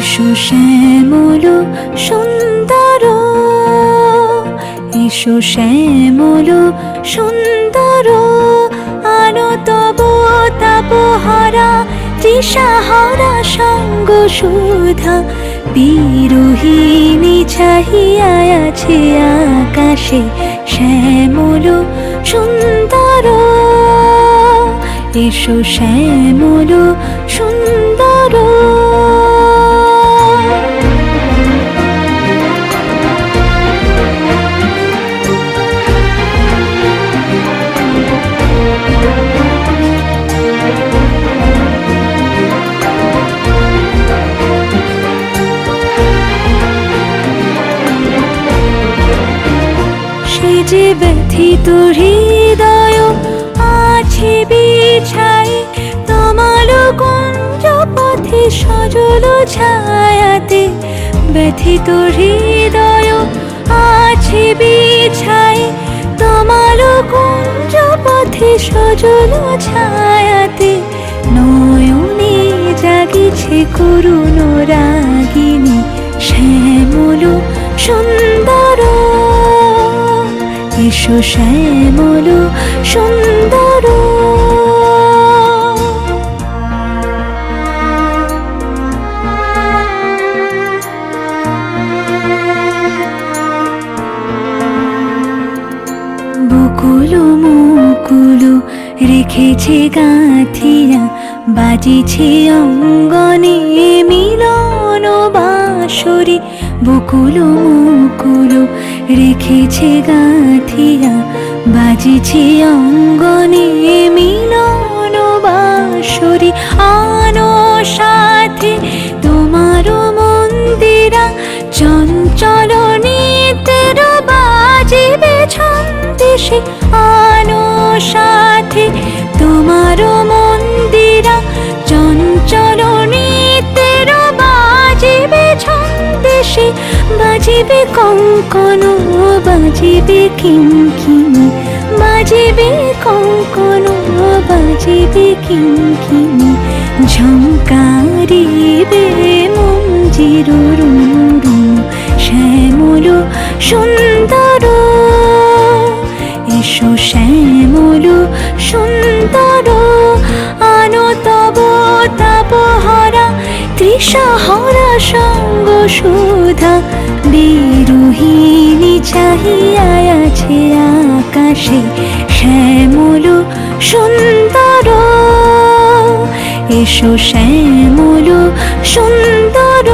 এসো শ্যামল সুন্দর, এসো শ্যামল সুন্দর, আনো তব তাপহারা তৃষাহারা সঙ্গ সুধা। বিরোহিণী চাহিয়া আছে আকাশে শ্যামল সুন্দর, এসো শ্যামল সুন্দর। সে যে ব্যথিত হৃদয় আছে বিছাই, তমাল কুঞ্জ পথে সজল ছায়াতে। ব্যথিত হৃদয় আছে বিছাই, তমাল কুঞ্জ পথে সজল ছায়াতে। নয়নে জাগিছে করুণ রাগিনী শ্যামল সুন্দর, এসো শ্যামল সুন্দর। বকুল মুকুল রেখেছে গাঁথিয়া, বাজিছে অঙ্গনে মিলন বাঁশরি। বকুল মুকুল রেখেছে গাঁথিয়া, বাজিছে অঙ্গনে মিলন বাঁশরি। আনো সাথে তোমার মন্দিরা, চঞ্চল নিতের বাজিবে ছন্দেশে। আনো সাথে তোমার মন্দিরা, চঞ্চল নিতের বাজিবে ছন্দেশে। বাজিবে কঙ্কন, বাজিবে কিঙ্কিণী, বাজিবে কঙ্কন, বাজিবে কিঙ্কিণী। ঝঙ্কারিবে মঞ্জির রুরু শ্যামল সুন্দর, এসো শ্যামল সুন্দর। আনো তব তাপহারা তৃষাহারা সঙ্গ সুধা। বিরোহিণী চাহিয়া আছে আকাশে শ্যামল সুন্দর, এসো শ্যামল সুন্দর।